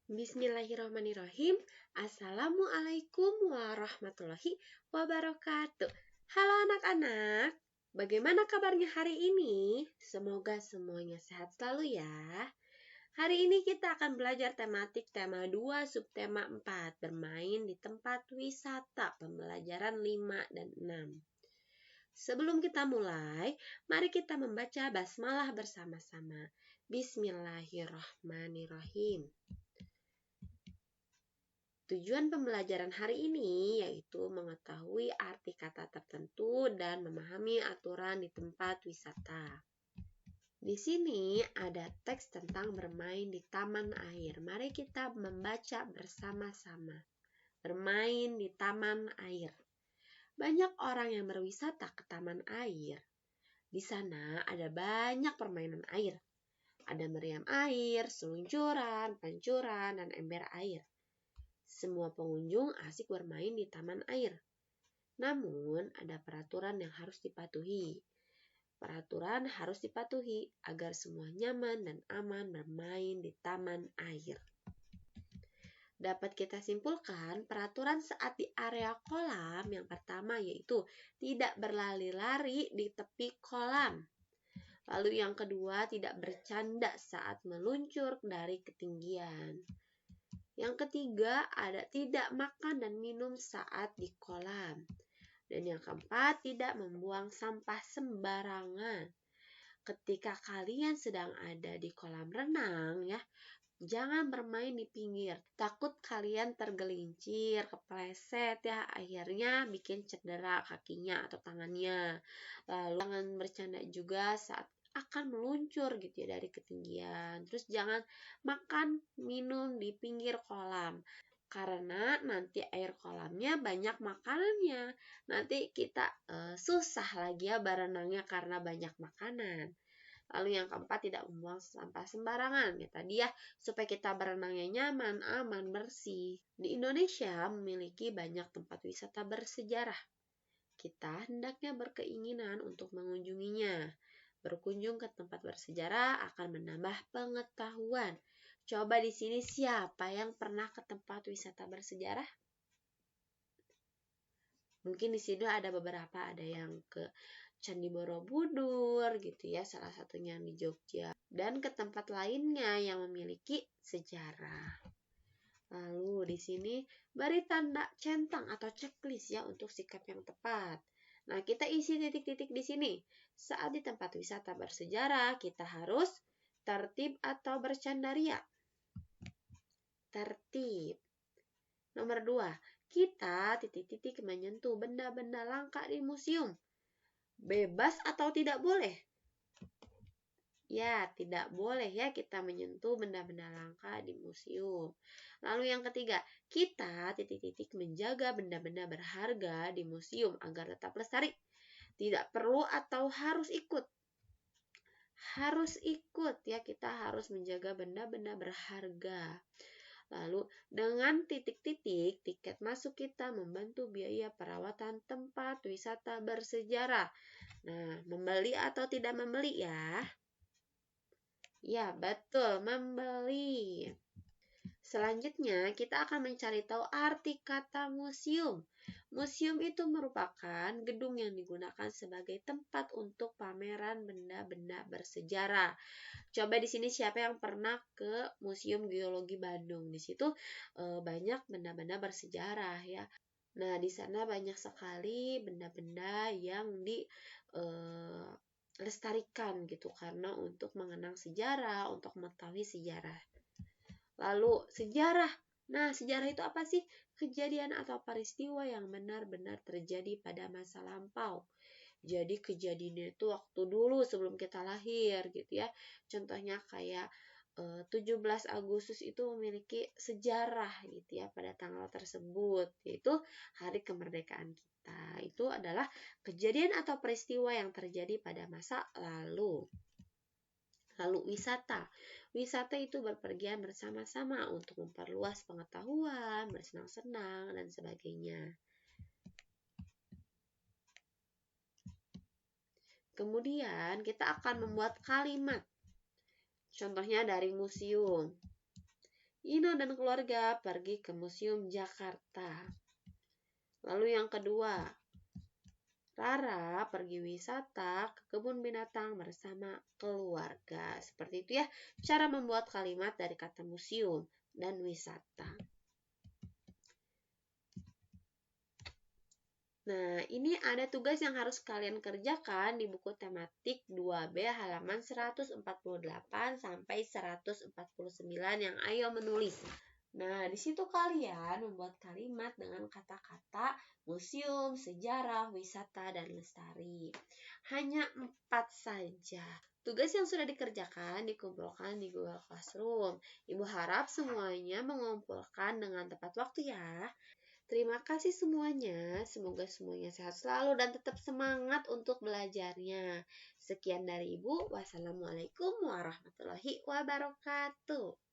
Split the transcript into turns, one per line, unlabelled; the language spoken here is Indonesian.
Bismillahirrahmanirrahim. Assalamualaikum warahmatullahi wabarakatuh. Halo anak-anak, bagaimana kabarnya hari ini? Semoga semuanya sehat selalu ya. Hari ini kita akan belajar tematik tema 2 subtema 4, bermain di tempat wisata, pembelajaran 5 dan 6. Sebelum kita mulai, mari kita membaca basmalah bersama-sama. Bismillahirrahmanirrahim. Tujuan pembelajaran hari ini yaitu mengetahui arti kata tertentu dan memahami aturan di tempat wisata. Di sini ada teks tentang bermain di taman air. Mari kita membaca bersama-sama. Bermain di taman air. Banyak orang yang berwisata ke taman air. Di sana ada banyak permainan air. Ada meriam air, seluncuran, pancuran, dan ember air. Semua pengunjung asik bermain di taman air. Namun, ada peraturan yang harus dipatuhi. Peraturan harus dipatuhi agar semua nyaman dan aman bermain di taman air. Dapat kita simpulkan peraturan saat di area kolam yang pertama yaitu tidak berlari-lari di tepi kolam. Lalu yang kedua, tidak bercanda saat meluncur dari ketinggian. Yang ketiga, ada tidak makan dan minum saat di kolam. Dan yang keempat, tidak membuang sampah sembarangan. Ketika kalian sedang ada di kolam renang ya, jangan bermain di pinggir. Takut kalian tergelincir, kepleset ya, akhirnya bikin cedera kakinya atau tangannya. Lalu jangan bercanda juga saat akan meluncur gitu ya dari ketinggian. Terus jangan makan, minum di pinggir kolam. Karena nanti air kolamnya banyak makanannya. Nanti kita susah lagi ya berenangnya karena banyak makanan. Lalu yang keempat, tidak membuang sampah sembarangan. Ya tadi ya, supaya kita berenangnya nyaman, aman, bersih. Di Indonesia memiliki banyak tempat wisata bersejarah. Kita hendaknya berkeinginan untuk mengunjunginya. Berkunjung ke tempat bersejarah akan menambah pengetahuan. Coba di sini siapa yang pernah ke tempat wisata bersejarah? Mungkin di sini ada beberapa, ada yang ke Candi Borobudur gitu ya, salah satunya di Jogja. Dan ke tempat lainnya yang memiliki sejarah. Lalu di sini beri tanda centang atau checklist ya untuk sikap yang tepat. Nah, kita isi titik-titik di sini. Saat di tempat wisata bersejarah, kita harus tertib atau bercandaria. Tertib. Nomor 2, kita titik-titik menyentuh benda-benda langka di museum. Bebas atau tidak boleh? Ya, tidak boleh ya kita menyentuh benda-benda langka di museum. Lalu yang ketiga, kita titik-titik menjaga benda-benda berharga di museum agar tetap lestari. Tidak perlu atau harus ikut. Harus ikut ya, kita harus menjaga benda-benda berharga. Lalu dengan titik-titik, tiket masuk kita membantu biaya perawatan tempat wisata bersejarah. Nah, membeli atau tidak membeli ya? Ya, betul, membeli. Selanjutnya, kita akan mencari tahu arti kata museum. Museum itu merupakan gedung yang digunakan sebagai tempat untuk pameran benda-benda bersejarah. Coba di sini siapa yang pernah ke Museum Geologi Bandung? Di situ banyak benda-benda bersejarah ya. Nah, di sana banyak sekali benda-benda yang dilestarikan gitu karena untuk mengenang sejarah, untuk mengetahui sejarah. Lalu sejarah. Nah, sejarah itu apa sih? Kejadian atau peristiwa yang benar-benar terjadi pada masa lampau. Jadi kejadiannya itu waktu dulu sebelum kita lahir gitu ya. Contohnya kayak 17 Agustus itu memiliki sejarah gitu ya pada tanggal tersebut, yaitu hari kemerdekaan kita. Itu adalah kejadian atau peristiwa yang terjadi pada masa lalu. Lalu wisata. Wisata itu berpergian bersama-sama untuk memperluas pengetahuan, bersenang-senang, dan sebagainya. Kemudian kita akan membuat kalimat. Contohnya dari museum. Ino dan keluarga pergi ke Museum Jakarta. Lalu yang kedua, Rara pergi wisata ke kebun binatang bersama keluarga. Seperti itu ya, cara membuat kalimat dari kata museum dan wisata. Nah, ini ada tugas yang harus kalian kerjakan di buku tematik 2B halaman 148 sampai 149 yang ayo menulis. Nah, di situ kalian membuat kalimat dengan kata-kata museum, sejarah, wisata, dan lestari. Hanya 4 saja. Tugas yang sudah dikerjakan dikumpulkan di Google Classroom. Ibu harap semuanya mengumpulkan dengan tepat waktu ya. Terima kasih semuanya. Semoga semuanya sehat selalu dan tetap semangat untuk belajarnya. Sekian dari Ibu. Wassalamualaikum warahmatullahi wabarakatuh.